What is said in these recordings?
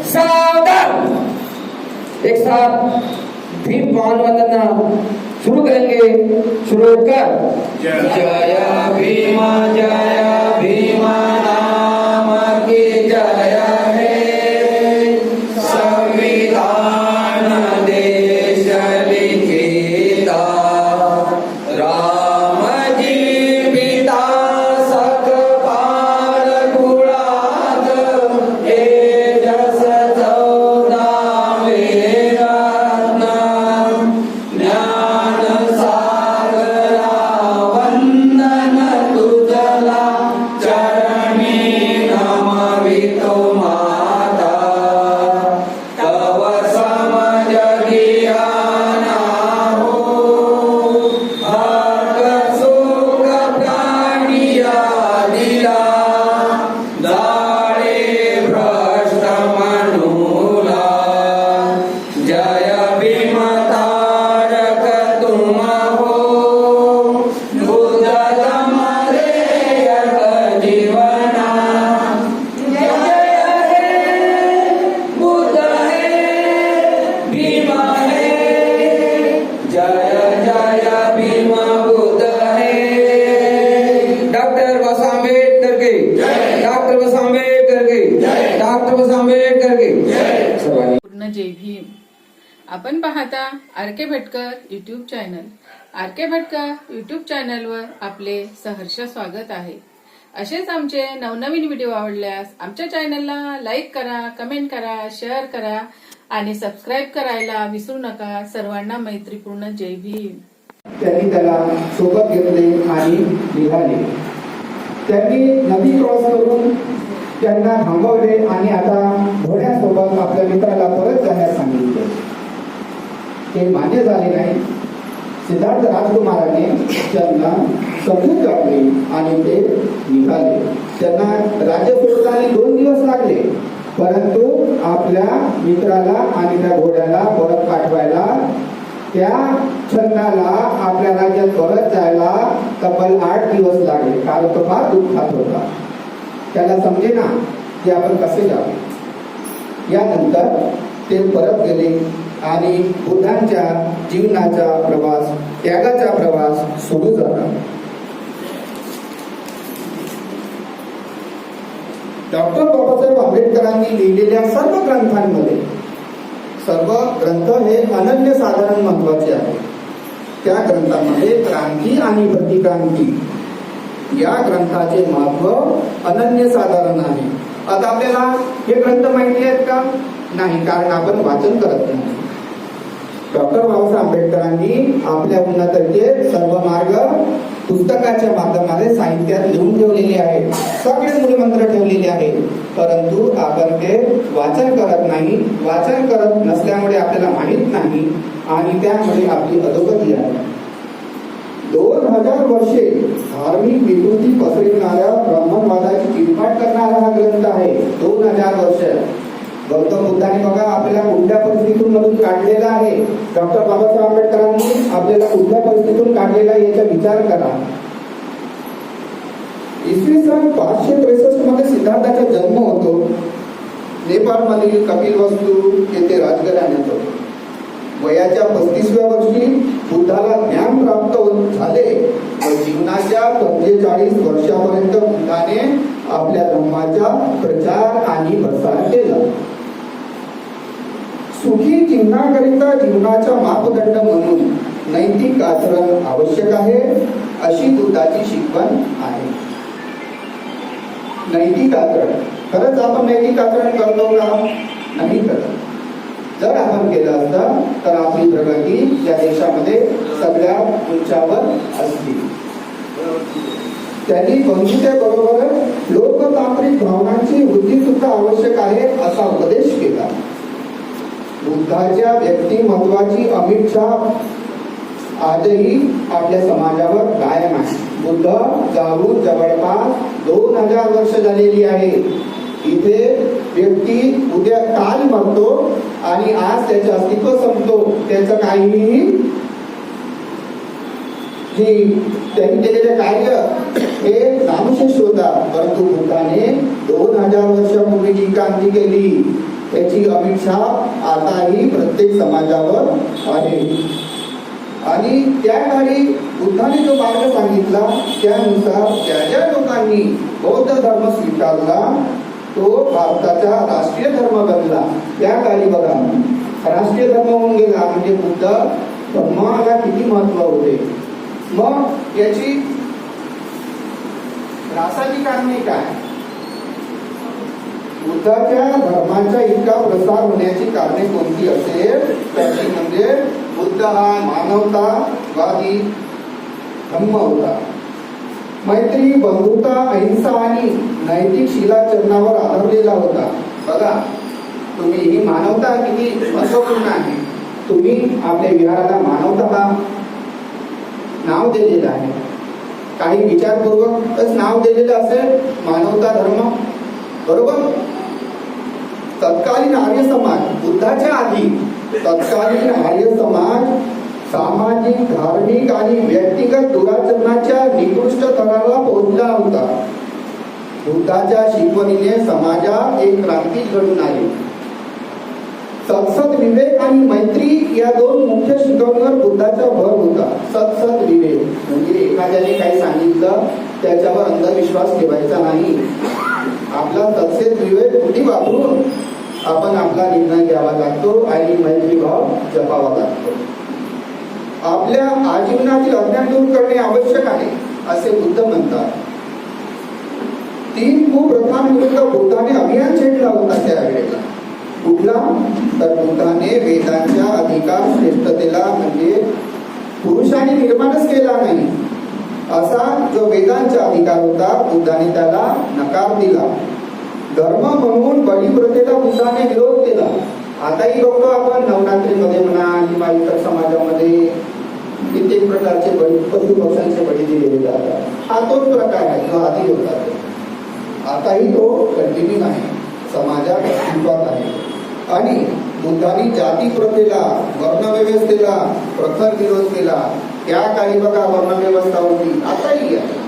सावधान। एक साथ भीम पावन वंदना शुरू करेंगे। शुरू कर। जय भीमा नाम की जय है। संविधान देश लिखिता राम जी पिता सकपाल कुळात तेजस चौदावे रत्न ज्ञान सागरा वंदन तुझला चरणी नमवितो माता तव समज ज्ञाना हो हक सुख प्राणिया दिला दाळे भ्रष्ट मनुला जय भीम तारक तुम हो बुद्ध धम्म रेयक जीवना जय हे बुद्ध हे भीम हे जय जय भीम बुद्ध हे। डॉक्टर बाबासाहेब आंबेडकर की जय। डॉक्टर बाबासाहेब आंबेडकर की जय। डॉक्टर बाबासाहेब आंबेडकर की जय। सर्वांनी पूर्ण जय भीम। आपण पाहता आर के भटकर यूट्यूब चॅनल। आर के भटकर यूट्यूब चॅनलवर आपले सहर्ष स्वागत आहे। असेच आमचे नवनवीन व्हिडिओ आवडल्यास आमच्या चॅनलला लाईक करा, कमेंट करा, शेअर करा आणि सबस्क्राईब करायला विसरू नका। सर्वांना मैत्रीपूर्ण जय भीम। त्यांनी त्याला सोबत घेतले आणि निघाले। त्यांनी नदी क्रॉस करून त्यांना थांबवले आणि आता घोड्यासोबत आपल्या मित्राला परत जाण्यास सांगितले। ते मान्य झाले नाही। सिद्धार्थ राजकुमाराने त्यांना समजून काढले आणि ते निघाले। त्यांना राज्य सोडताना 2 दिवस लागले, परंतु आपल्या मित्राला आणि त्या घोड्याला परत पाठवायला, त्या छंदाला आपल्या राज्यात परत जायला तब्बल 8 दिवस लागले। कारण तो फार दुःखात होता। त्याला समजेना की आपण कसे जावे। यानंतर ते परत गेले आणि बुद्धांच्या जीवनाचा प्रवास, त्यागाचा प्रवास सुरू झाला। डॉक्टर बाबासाहेब आंबेडकरांनी लिहिलेल्या सर्व ग्रंथांमध्ये सर्व ग्रंथ हे अनन्यसाधारण महत्वाचे आहेत। त्या ग्रंथांमध्ये क्रांती आणि प्रतिक्रांती या ग्रंथाचे महत्व अनन्यसाधारण आहे। आता आपल्याला हे ग्रंथ माहिती आहेत का? नाही, कारण आपण वाचन करत नाही। डॉक्टर बाबासाहेब आंबेडकरांनी आपल्या उन्नतीचे सर्व मार्ग पुस्तकाच्या माध्यमाने साहित्यात लिहून ठेवलेले आहेत। सगळे मूलमंत्र ठेवलेले आहेत, परंतु आपण ते वाचन करत नाही। वाचन करत नसल्यामुळे आपल्याला माहित नाही आणि त्यामुळे आपली अधोगती आहे। 2000 वर्षे धार्मिक विकृती पसरविणाऱ्या ब्राह्मणवादाची किरपाट करणारा हा ग्रंथ आहे। 2000 वर्ष गौतम बुद्धाने बघा आपल्याला कुठल्या परिस्थितीतून मधून काढलेला आहे। डॉक्टर बाबासाहेब आंबेडकरांनी आपल्याला कुठल्या परिस्थितीतून काढलेला आहे याचा विचार करा। इसवी सन 563 मध्ये सिद्धार्थाचा जन्म होतो। नेपाळमधील कपिलवस्तू येथे राजघराण्यात होतो। वयाच्या 35व्या वर्षी बुद्धाला ज्ञान प्राप्त झाले व जीवनाच्या 45 वर्षापर्यंत बुद्धाने आपल्या धर्माचा प्रचार आणि प्रसार केला। सुखी जीवनाकरिता जीवनाचा मापदंड म्हणून नैतिक आचरण आवश्यक आहे, अशी बुद्धाची शिकवण आहे। नैतिक आचरण, खरंच आपण नैतिक आचरण करतो का? नाही करत। जर आपण केलं असतं तर आपली प्रगती या देशामध्ये सगळ्यात उंचावर असती। त्यांनी बंधुतेबरोबर लोकतांत्रिक भावनांची वृद्धी सुद्धा आवश्यक आहे असा उपदेश केला। बुद्धाच्या व्यक्तिमत्वाची अमिट छाप आजही आपल्या समाजावर कायम आहे। बुद्ध जाऊन जवळपास 2000 वर्ष झालेली आहे। इथे व्यक्ती उद्या काल मरतो आणि आज त्याचं अस्तित्व संपतो, त्याचं काहीही त्यांनी केलेले कार्य हे नामशेष होता। परंतु बुद्धाने 2000 वर्षापूर्वी जी क्रांती केली त्याची अपेक्षा आताही प्रत्येक समाजावर आहे. आणि त्या काळी बुद्धाने जो मार्ग सांगितला त्यानुसार ज्या ज्या लोकांनी बौद्ध धर्म स्वीकारला तो भारताचा राष्ट्रीय धर्म बनला. त्या काळी बघा राष्ट्रीय धर्म होऊन गेला म्हणजे बुद्ध धर्माला किती महत्व होते. मग याची रासाची कारणे काय? बुद्धाच्या धर्माचा इतका प्रसार होण्याची कारणे कोणती असेल तर ती म्हणजे बुद्ध हा मानवतावादी धम्म होता. मैत्री, बंधुता, अहिंसा आणि नैतिक शिलाचरणावर आधारलेला होता. बघा तुम्ही ही मानवता किती महत्वपूर्ण आहे. तुम्ही आपल्या विहाराला मानवता हा नाव दिलेलं आहे. काही विचारपूर्वकच नाव दिलेलं असेल मानवता धर्म, बरोबर. तत्कालीन आर्य समाज बुद्धाच्या आधी तत्कालीन आर्य समाज सामाजिक, धार्मिक आणि व्यक्तिगत दुराचरणाच्या निकृष्ट थराला पोहोचला होता. बुद्धाच्या शिकवणीने समाजात एक क्रांती घडून आली. सत्सत विवेक आणि मैत्री या दोन मुख्य शिकवणीवर बुद्धाचा भर होता. सत्सत विवेक म्हणजे एखाद्याने काही सांगितलं त्याच्यावर अंधविश्वास ठेवायचा नाही. आपला सत्सत विवेक कुठे वापरून आपण आपला निर्णय घ्यावा लागतो आणि मैत्री भाव जपावा लागतो. आपल्या आजीवनातील अज्ञान दूर करणे आवश्यक आहे असे बुद्ध म्हणतात. 3 कुप्रथांविरुद्ध बुद्धाने अभियान छेडला होता त्यावेळेला. कुठला तर बुद्धाने वेदांच्या अधिकार श्रेष्ठतेला म्हणजे पुरुषाने निर्माणच केला नाही असा जो वेदांचा अधिकार होता बुद्धाने त्याला नकार दिला. धर्म म्हणून बळीप्रथेला बुद्धाने विरोध केला. आताही बघतो आपण नवरात्रीमध्ये म्हणा किंवा इतर समाजामध्ये कित्येक प्रकारचे बळी, पशु पक्ष्यांचे बळी दिलेले जातात. हा तोच प्रकार आहे जो आधी होता. आताही तो कंटिन्यू आहे, समाजात अस्तित्वात आहे. आणि बुद्धांनी जाती प्रथेला, वर्णव्यवस्थेला प्रखर विरोध केला. त्या काळी बघा वर्णव्यवस्था होती, आताही आहे.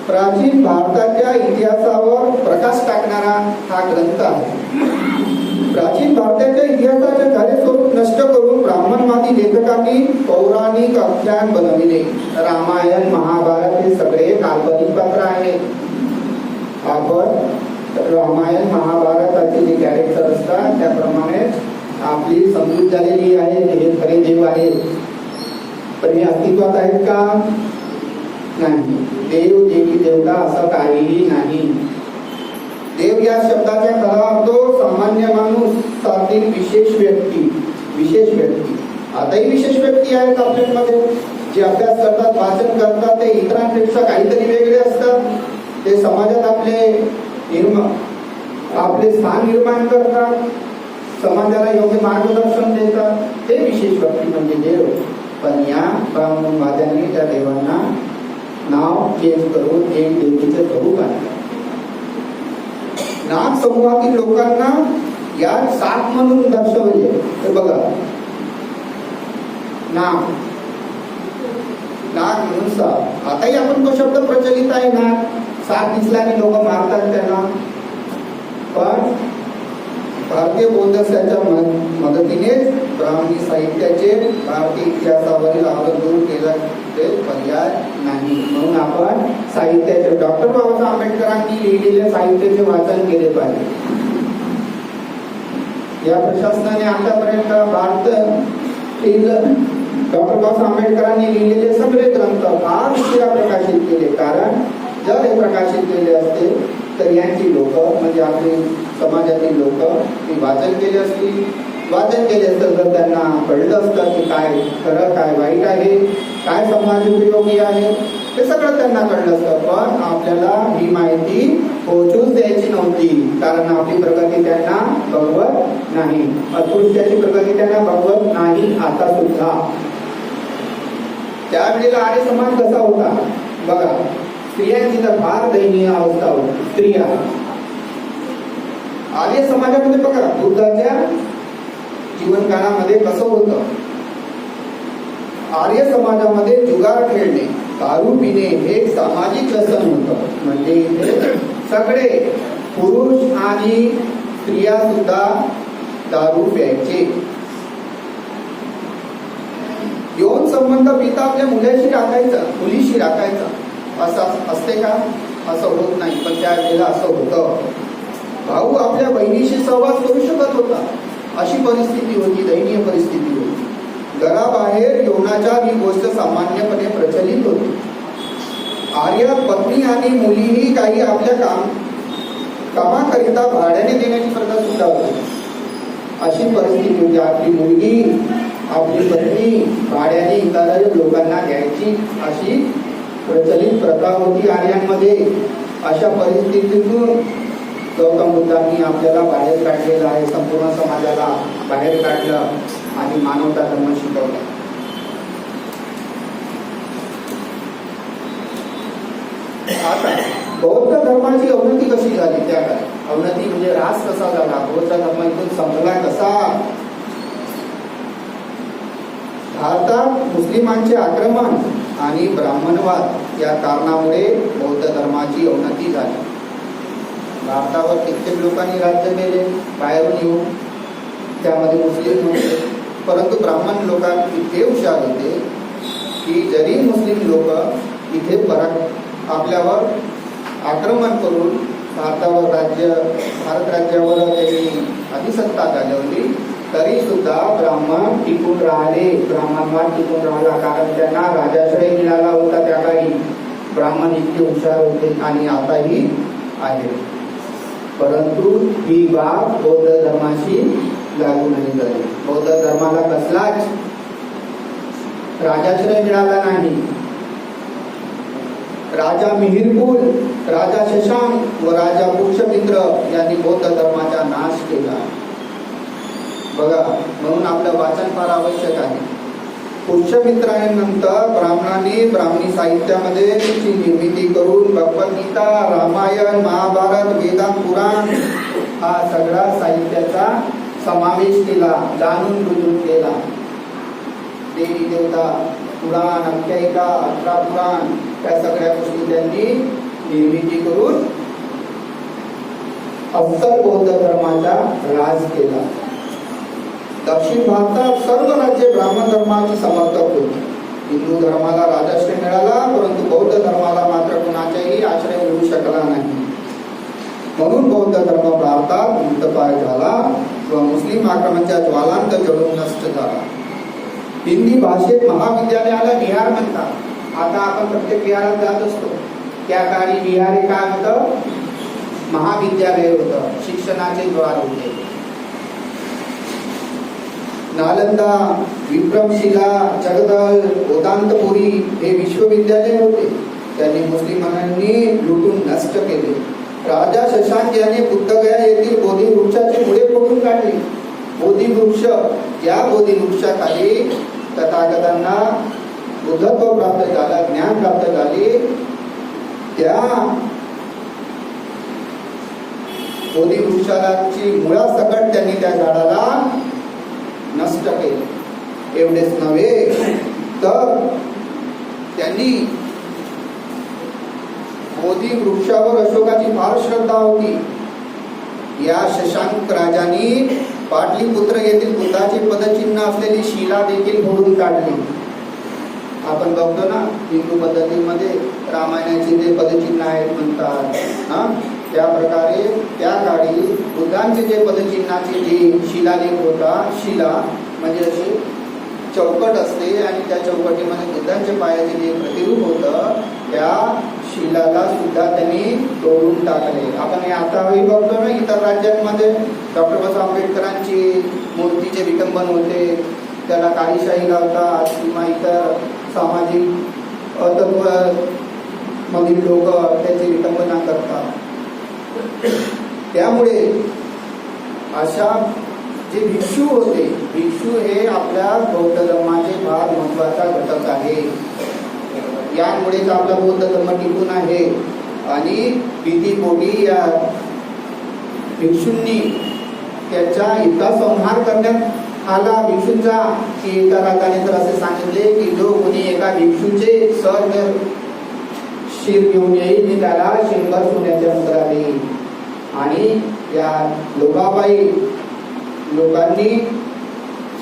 प्राचीन भारताच्या इतिहासावर प्रकाश टाकणारा हा ग्रंथ आहे. प्राचीन भारताच्या इतिहासाचे खरे स्वरूप नष्ट करून ब्राह्मणवादी लेखकांनी पौराणिक आख्यान बनविले. रामायण, महाभारत हे सगळे काल्पनिक पात्र आहेत. आपण रामायण महाभारताचे जे कॅरेक्टर असतात त्याप्रमाणे आपली समजूत झालेली आहे हे खरे देव आहेत. पण हे अस्तित्वात आहेत का? नाही. देव, देवी, देवता असं काहीही नाही. देव या शब्दाचा खरा अर्थ सामान्य माणूस, सातील विशेष व्यक्ती. विशेष व्यक्ती आताही विशेष व्यक्ती आहेत आपल्यामध्ये जे अभ्यास करतात, वाचन करतात. ते इतरांपेक्षा काहीतरी वेगळे असतात. ते समाजात आपले स्थान निर्माण करतात, समाजाला योग्य मार्गदर्शन देतात. ते विशेष व्यक्ती म्हणजे देव. पण या ब्राह्मणवाद्यांनी त्या देवांना नाव चेंज करून एक देवीचे स्वरूप आणले. नाग समूहातील लोकांना यात साप म्हणून दर्शवले. हे बघा नाग, नाग म्हणून साप. आताही आपण तो शब्द प्रचलित आहे. नाग, साप दिसल्याने लोक मारतात त्याला. पण भारतीय बौद्धशाच्या मदतीने ब्राह्मणी साहित्याचे भारतीय इतिहासावरील आवड दूर केला ते पर्याय नाही. म्हणून आपण साहित्याचे डॉक्टर बाबासाहेब आंबेडकरांनी लिहिलेल्या साहित्याचे वाचन केले पाहिजे. या प्रशासनाने आतापर्यंत भारतातील डॉक्टर बाबासाहेब आंबेडकरांनी लिहिलेले सगळे ग्रंथ फार उशिरा प्रकाशित केले. कारण जर हे प्रकाशित केले असते तर यांची लोक म्हणजे आपले समाजातील लोक ती वाचन केले असतील. वाचन केले असतं तर त्यांना कळलं असतं की काय खरं काय वाईट आहे, काय समाज उपयोगी आहे, ते सगळं त्यांना कळलं असतं. पण आपल्याला ही माहिती पोहोचूच द्यायची नव्हती. कारण आपली प्रगती त्यांना बघवत नाही, अस्पृश्याची प्रगती त्यांना बघवत नाही. आता सुद्धा त्यावेळेला आर्य समाज कसा होता बघा. स्त्रियांची तर फार दयनीय अवस्था होती. स्त्रिया आर्य समाजामध्ये बघा बुद्धाच्या जीवन काळामध्ये कसं होतं. आर्य समाजामध्ये जुगार खेळणे, दारू पिणे हे एक सामाजिक व्यसन होतं. म्हणजे इथे सगळे पुरुष आणि स्त्रिया सुद्धा दारू प्यायचे. यौन संबंध पिता आपल्या मुलीशी राखायचा असं असते का? असं होत नाही, पण त्यावेळेला असं होतं. भाऊ आपल्या बहिणीशी संवाद करू शकत होता, अशी परिस्थिती होती, दयनीय परिस्थिती होती. घराबाहेर यौनाच्या ही गोष्ट सामान्यपणे प्रचलित होती. आर्यात पत्नी आणि मुलीही काही आपल्या कामाकरिता भाड्याने देण्याची प्रथा सुद्धा होती. अशी परिस्थिती होती. आपली मुलगी आपली पत्नी भाड्याने इतर लोकांना द्यायची, अशी प्रचलित प्रथा होती आर्यांमध्ये. अशा परिस्थितीतून गौतम बुद्धांनी आपल्याला बाहेर काढलेलं आहे, संपूर्ण समाजाला बाहेर काढलं आणि मानवता धर्म शिकवला. आता बौद्ध धर्माची अवनती कशी झाली? त्या काळात अवनती म्हणजे ऱ्हास कसा झाला? बौद्ध धर्म इथून संपला कसा? भारतात मुस्लिमांचे आक्रमण आणि ब्राह्मणवाद या कारणामुळे बौद्ध धर्माची अवनती झाली. भारतावर कित्येक लोकांनी राज्य केले बाहेरून येऊन, त्यामध्ये मुस्लिम होते. परंतु ब्राह्मण लोक इतके हुशार होते की जरी मुस्लिम लोक इथे आपल्यावर आक्रमण करून भारत राज्यावर त्यांनी अधिसत्ता गाजवली, तरी सुद्धा ब्राह्मण टिकून राहिले. ब्राह्मणवाद टिकून राहिला कारण त्यांना राजाश्रय मिळाला होता. त्या काळी ब्राह्मण इतके हुशार होते आणि आताही आहे. परंतु ही बाब बौद्ध धर्माशी लागू नाही झाली. बौद्ध धर्माला कसलाच राजाश्रय मिळाला नाही. राजा मिहिरपूर, राजा शशांक व राजा पुष्यमित्र यांनी बौद्ध धर्माचा नाश केला. बघा, म्हणून आपलं वाचन फार आवश्यक आहे. पुष्यमित्रानंतर ब्राह्मणी साहित्यामध्ये त्याची निर्मिती करून भगवद्गीता, रामायण, महाभारत, वेदांत, पुराण हा सगळा साहित्याचा समावेश केला, जाणून बुजून केला. देवी देवता पुराण, आख्यायिका, 18 पुराण या सगळ्या गोष्टी त्यांनी निर्मिती करून अस्सल बौद्ध धर्माचा राज केला. दक्षिण भारतात सर्व राज्ये ब्राह्मण धर्माची समर्थक होती. हिंदू धर्माला राजाश्रय मिळाला, परंतु बौद्ध धर्माला मात्र कुणाचाही आश्रय मिळू शकला नाही. म्हणून बौद्ध धर्म भारतात मुक्तपाय झाला व मुस्लिम आक्रमणाच्या ज्वालांत जळून नष्ट झाला. हिंदी भाषेत महाविद्यालयाला विहार म्हणतात. आता आपण प्रत्येक विहारात जात असतो. त्या काळी विहार हे काय होतं? महाविद्यालय होतं, शिक्षणाचे द्वार होते. नालंदा, विक्रमशिला, जगदल, वेदांतपुरी हे विश्वविद्यालय होते. त्यांनी मुस्लिमांनी लुटून नष्ट केले. राजा शशांक याने बुद्धगया येथील बोधी वृक्षाची मुळे फोडून काढली. बोधी वृक्ष, या बोधी वृक्षाखाली तथागतांना बुद्धत्व प्राप्त झाला, ज्ञान प्राप्त झाले. त्या बोधी वृक्षाची मुळासकट त्यांनी त्या झाडाला नष्ट केले. एवढेच नव्हे तर त्यांनी बोधी वृक्षावर अशोकाची फार श्रद्धा होती. या शशांक राजांनी पाटलीपुत्र येथील बुद्धाचे पदचिन्ह असलेली शिला देखील फोडून काढली. आपण बघतो ना हिंदू पद्धतीमध्ये रामायणाचे जे पदचिन्ह आहेत म्हणतात, त्या प्रकारे त्या काळी बुद्धांचे जे पदचिन्हाचे जे शिलालेख होता, शिला म्हणजे अशी चौकट असते आणि त्या चौकटीमध्ये बुद्धांच्या पायाचे जे प्रतिरूप होतं त्या शिलाला सुद्धा त्यांनी तोडून टाकले. आपण हे आताही बघतो ना इतर राज्यांमध्ये डॉक्टर बाबासाहेब आंबेडकरांची मूर्तीचे विटंबन होते, त्याला काळीशाही लावतात किंवा इतर सामाजिक तत्व मधील लोक त्याची विटंबना करतात. त्यामुळे अशा जे भिक्षू होते, भिक्षू हे आपल्या बौद्ध धर्माचे फार महत्वाचा घटक आहे. यामुळेच आपला बौद्ध धर्म टिकून आहे. आणि भीतीपोटी या भिक्षूंनी त्याच्या हितासंहार करण्यात आला भिक्षूंचा, की एका राजाने तर असे सांगितले की जो कोणी एका भिक्षूचे शिर घेऊन येईल मी त्याला 100 सोन्याच्या मुद्रा देईल. आणि या लोकाबाई लोकांनी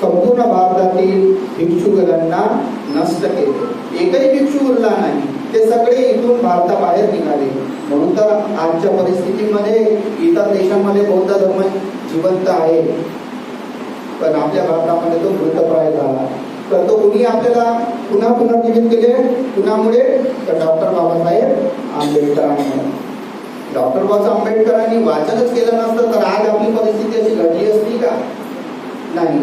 संपूर्ण भारतातील भिक्षुकांना नष्ट केले. एकही भिक्षू उरला नाही, ते सगळे इथून भारताबाहेर निघाले. म्हणून तर आजच्या परिस्थितीमध्ये इतर देशांमध्ये बौद्ध धर्म जिवंत आहे, पण आपल्या भारतामध्ये तो मृतप्राय झाला. तर तो कुणी आपल्याला पुन्हा पुनर्जीवित केले, कुणामुळे? तर डॉक्टर बाबासाहेब आंबेडकरांमुळे. डॉक्टर बाबासाहेब आंबेडकरांनी वाचनच केलं नसतं तर आज आपली परिस्थिती अशी घडली असती का? नाही.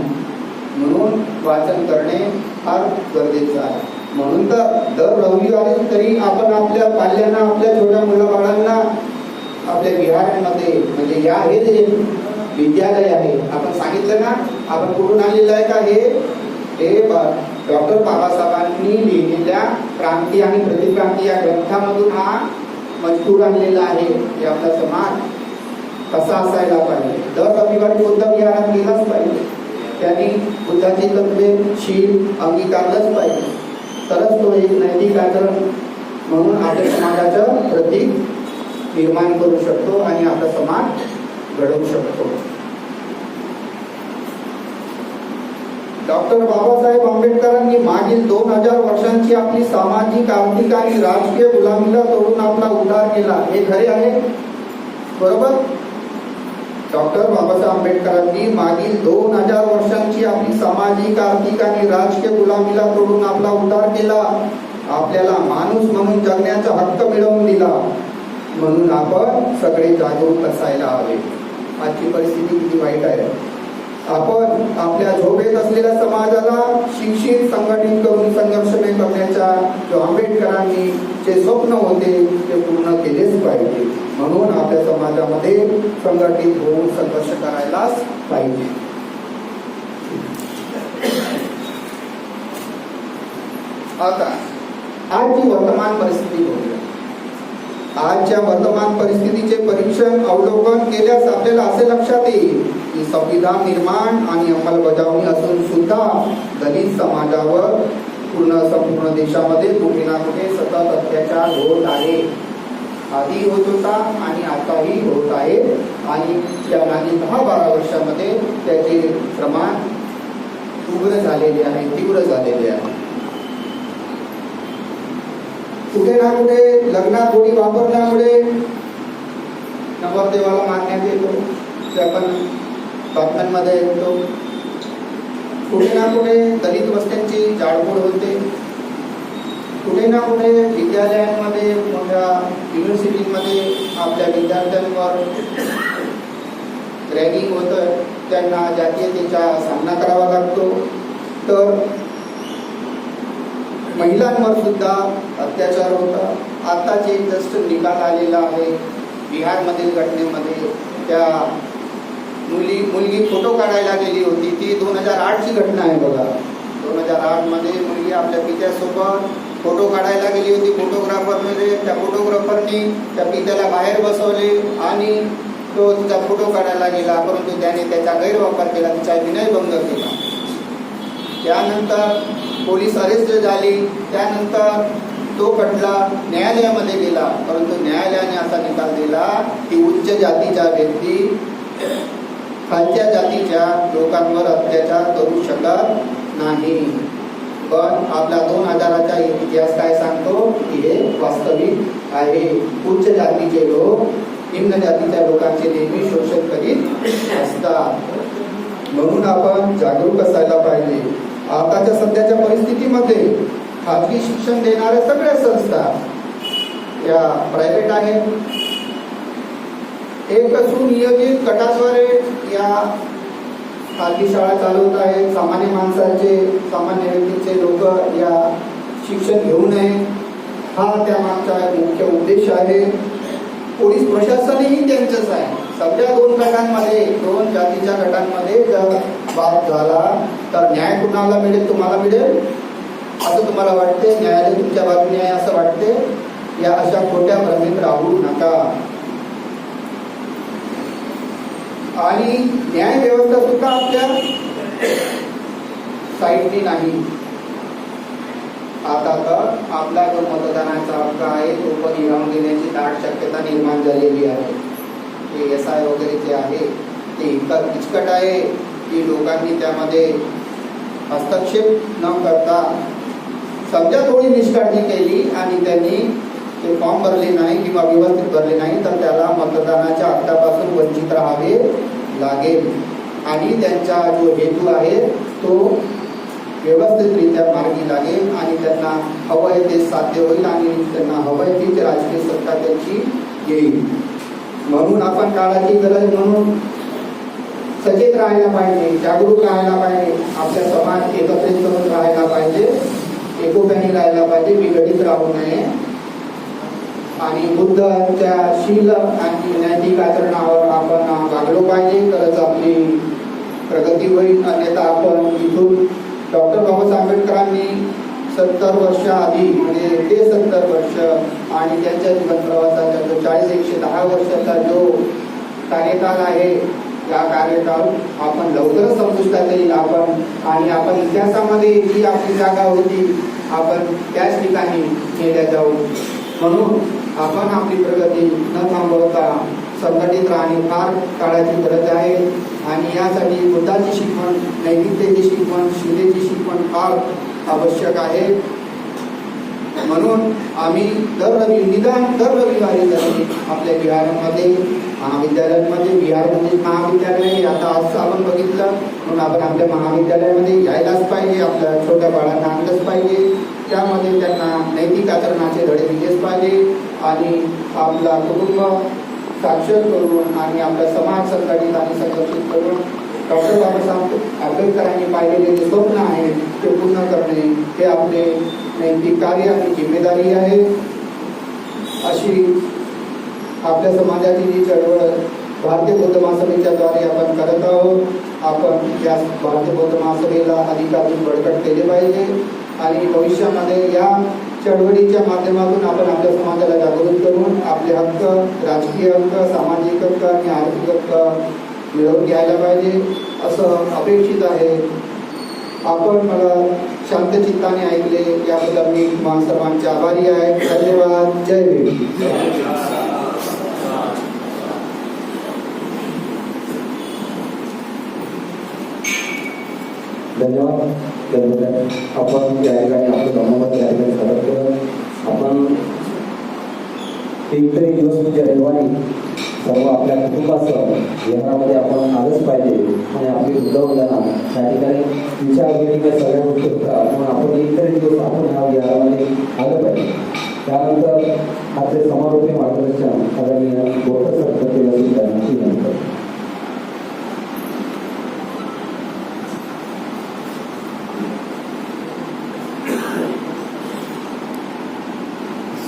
म्हणून वाचन करणे फार गरजेचं आहे. म्हणून तर दर रविवारी तरी आपण आपल्या पाल्यांना, आपल्या छोट्या मुलाबाळांना आपल्या विहारांमध्ये, म्हणजे या हे जे विद्यालय आहे, आपण सांगितलं ना, आपण कुठून आणलेलं आहे का? हे डॉक्टर बाबासाहेबांनी लिहिलेल्या क्रांती आणि प्रतिक्रांती या ग्रंथामधून हा मजकूर आणलेला आहे. हे आपला समाज कसा असायला पाहिजे. दर रविवारी बुद्ध विहारात गेलाच पाहिजे, त्यांनी बुद्धाची तत्वे शील अंगीकारलंच पाहिजे, तरच तो एक नैतिक आचरण म्हणून आपल्या समाजाचं प्रतीक निर्माण करू शकतो आणि आपला समाज घडवू शकतो. डॉक्टर बाबासाहेब आंबेडकरांनी मागील 2000 वर्षांची आपली सामाजिक, आर्थिक आणि राजकीय गुलामीला तोडून आपला उद्धार केला. हे खरे आहे, बरोबर? डॉक्टर बाबासाहेब आंबेडकरांनी मागील 2000 वर्षांची आपली सामाजिक, आर्थिक आणि राजकीय गुलामीला तोडून आपला उद्धार केला. आपल्याला माणूस म्हणून जगण्याचा हक्क मिळवून दिला. म्हणून आपण सगळे जागरूक असायला हवे. आजची परिस्थिती किती वाईट आहे. आपण आपल्या झोपेत असलेल्या समाजाला शिक्षित, संघटित करून संघर्षमय करण्याच्या जो आंबेडकरांनी जे स्वप्न होते ते पूर्ण केलेच पाहिजे. म्हणून आपल्या समाजामध्ये संघटित होऊन संघर्ष करायलाच पाहिजे. आता आजची वर्तमान परिस्थिती बघूया. आजच्या वर्तमान परिस्थितीचे परीक्षण, अवलोकन केल्यास आपल्याला असे लक्षात येईल की संविधान निर्माण आणि अंमलबजावणी असून सुद्धा दलित समाजावर संपूर्ण देशामध्ये कुठे ना कुठे सतत अत्याचार होत आहे. आधी होत होता आणि आताही होत आहे आणि या मागील 10-12 वर्षामध्ये त्याचे प्रमाण तीव्र झालेले आहे. कुठे ना कुठे लग्नात गोळी वापरल्यामुळे नवरदेवाला मारण्यात येतो, ते आपण बातम्यांमध्ये येतो. कुठे ना कुठे दलित वस्त्यांची जाळपोळ होते. कुठे ना कुठे विद्यालयांमध्ये, मोठ्या युनिव्हर्सिटीमध्ये आपल्या विद्यार्थ्यांवर रॅगिंग होतं, त्यांना जातीयतेचा सामना करावा लागतो. तर महिलांवर सुद्धा अत्याचार होता. आताचे जस्ट निकाल आलेला आहे बिहारमधील घटनेमध्ये. त्या मुलगी फोटो काढायला गेली होती, ती 2008ची घटना आहे बघा. 2008 मध्ये मुलगी आपल्या पित्यासोबत फोटो काढायला गेली होती. त्या फोटोग्राफरनी त्या पित्याला बाहेर बसवले आणि तो तिचा फोटो काढायला गेला, परंतु त्याने त्याचा गैरवापर केला, तिचा विनयभंग केला. त्यानंतर पोलीस अरेस्ट झाली. त्यानंतर तो खटला न्यायालयामध्ये गेला, परंतु न्यायालयाने असा निकाल दिला की उच्च जातीच्या व्यक्ती खालच्या जातीच्या लोकांवर अत्याचार करू शकत नाही. पण आपला 2000चा इतिहास काय सांगतो की हे वास्तविक आहे. उच्च जातीचे लोक निम्न जातीच्या लोकांचे नेहमी शोषण करीत असतात. म्हणून आपण जागरूक असायला पाहिजे. आताच्या सध्याच्या परिस्थितीमध्ये खाजगी शिक्षण देणाऱ्या सगळ्या संस्था या प्रायव्हेट आहेत. एक सुनियोजित गटाद्वारे या खाजगी शाळा चालवत आहेत. सामान्य माणसाचे, सामान्य व्यक्तीचे लोक या शिक्षण घेऊ नये, हा त्यामागचा मुख्य उद्देश आहे. पोलीस प्रशासनही त्यांचंच आहे. सगळ्या 2 गटांमध्ये, 2 जातीच्या गटांमध्ये जर वाद झाला तर न्याय कुणाला मिळेल? तुम्हाला मिळेल असं तुम्हाला वाटते? न्यायालय तुमच्या बाजूने आहे असं वाटते? या अशा खोट्या भ्रमेत राहू नका. आणि न्याय व्यवस्था सुद्धा आपल्या साईडनी नाही. आता तर आपला जो मतदानाचा हक्क आहे तो पण हिरावून घेण्याची दाट शक्यता निर्माण झालेली आहे. हे SI वगैरे जे आहे ते इतकं किचकट आहे की लोकांनी त्यामध्ये हस्तक्षेप न करता समजा थोडी निष्काळजी केली आणि त्यांनी ते फॉर्म भरले नाही किंवा व्यवस्थित भरले नाही तर त्याला मतदानाच्या हक्कापासून वंचित राहावे लागेल आणि त्यांचा जो हेतू आहे तो व्यवस्थितरित्या मार्गी लागेल आणि त्यांना हवं आहे ते साध्य होईल आणि त्यांना हवं आहे तीच राजकीय सत्ता त्यांची येईल. म्हणून आपण काळाची गरज म्हणून सचेत राहायला पाहिजे, जागरूक राहायला पाहिजे, आपल्या समाज एकत्रित करून राहायला पाहिजे, एकोप्याने राहायला पाहिजे, विघटित राहू नये आणि बुद्धांच्या शील आणि नैतिक आचरणावर आपण वागलो पाहिजे, तरच आपली प्रगती होईल. अन्यथा आपण इथून डॉक्टर बाबासाहेब आंबेडकरांनी 70 वर्ष आधी म्हणजे ते 70 वर्ष आणि त्यांच्या जीवन प्रवासाचा जो 40-110 वर्षाचा जो कार्यकाल आहे या कार्यकाळ आपण लवकरच संपुष्टात येईल. आपण इतिहासामध्ये जी आपली जागा होती आपण त्याच ठिकाणी नेल्या जाऊ. म्हणून आपण आपली प्रगती न थांबवता संघटित राहणे फार काळाची गरज आहे आणि यासाठी बुद्धाची शिकवण, नैतिकतेची शिकवण, शिलेची शिकवण फार आवश्यक आहे. म्हणून आम्ही दर रविवारी तरी आपल्या बिहारमध्ये महाविद्यालयांमध्ये, बिहारमध्ये महाविद्यालय आता आज आपण बघितलं म्हणून आपण आपल्या महाविद्यालयामध्ये यायलाच पाहिजे, आपल्या छोट्या बाळांना आणलंच पाहिजे. त्यामध्ये त्यांना नैतिक आचरणाचे धडे दिलेच पाहिजे आणि आपला कुटुंब साक्षर करून आणि आपला समाज संघटित आणि संघटित करून डॉक्टर बाबासाहेब आंबेडकरांनी पाहिलेले जे स्वप्न आहे ते पूर्ण करणे हे आपले नैतिक कार्य आणि जिम्मेदारी आहे. अशी आपल्या समाजाची जी चळवळ भारतीय बौद्ध महासभेच्या द्वारे आपण करत आहोत. आपण या भारतीय बौद्ध महासभेला अधिकाधिक बळकट केले पाहिजे आणि भविष्यामध्ये या चळवळीच्या माध्यमातून आपण आपल्या समाजाला जागृत करून आपले हक्क, राजकीय हक्क, सामाजिक हक्क आणि आर्थिक हक्क मिळवून घ्यायला पाहिजे असं अपेक्षित आहे. आपण मला शांत चित्ताने ऐकले याबद्दल मी सर्वांचे आभारी आहे. धन्यवाद. जय भीम. धन्यवाद. आपण त्या ठिकाणी आपलं धन्यवाद त्या ठिकाणी सादर केलं. आपण एकतरी दिवस म्हणजे रविवारी सर्व आपल्या कुटुंबासह येणारामध्ये आपण आलंच पाहिजे आणि आपली वृद्धवंदना त्या ठिकाणी विचारवेळी सगळ्या गोष्टी होतात म्हणून आपण एकतरी दिवस आपण ह्या विहारामध्ये आलं पाहिजे. त्यानंतर आपले समारोपी मार्गदर्शन आदरणीय डॉक्टर सर त्यांची विनंती.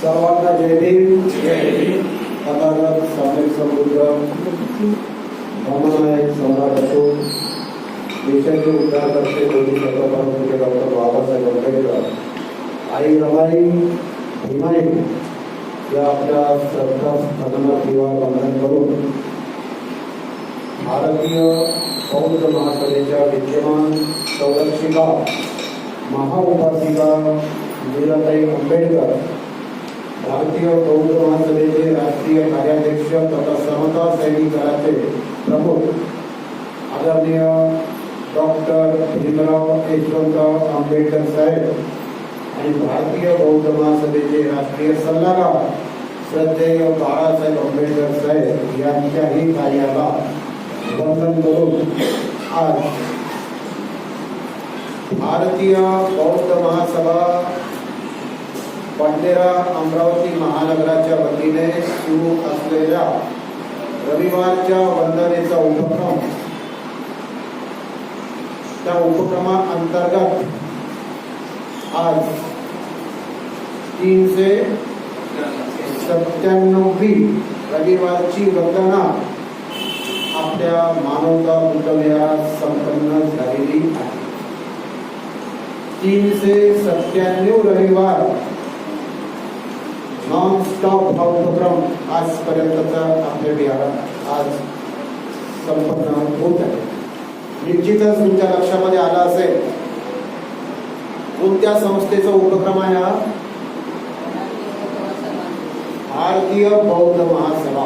सर्वांना जय भीम. तथागत सामाजिक समृद्ध धर्मनायक सम्राट अशोक, देशाचे उद्धारकर्ते छत्रपती डॉक्टर बाबासाहेब आंबेडकर, आई रमाई भीमाई या आपल्या श्रद्धास्थानांना किंवा वंदन करून भारतीय बौद्ध महासभेच्या विद्यमान संरक्षिका महाउपासिका लीलाताई आंबेडकर, भारतीय बौद्ध महासभेचे राष्ट्रीय कार्याध्यक्ष तथा समता सैनिकाचे प्रमुख आदरणीय डॉक्टर भीमराव यशवंतराव आंबेडकर साहेब आणि भारतीय बौद्ध महासभेचे राष्ट्रीय सल्लागार श्रद्धेय बाळासाहेब आंबेडकर साहेब यांच्याही कार्याला वंदन करून आज भारतीय बौद्ध महासभा बंडेरा अमरावती महानगराच्या वतीने सुरू असलेल्या रविवारच्या वंदनेचा उपक्रम, त्या उपक्रमाअंतर्गत आज 397वी रविवारची वंदना आपल्या मानवता पुतळ्यात संपन्न झालेली आहे. 397 रविवार नॉन स्टॉप हा उपक्रम आजपर्यंतचा आपल्या बिहारात आज संपन्न होत आहे. निश्चितच तुमच्या लक्षामध्ये आला असेल कोणत्या संस्थेचा उपक्रम आहे हा? भारतीय बौद्ध महासभा.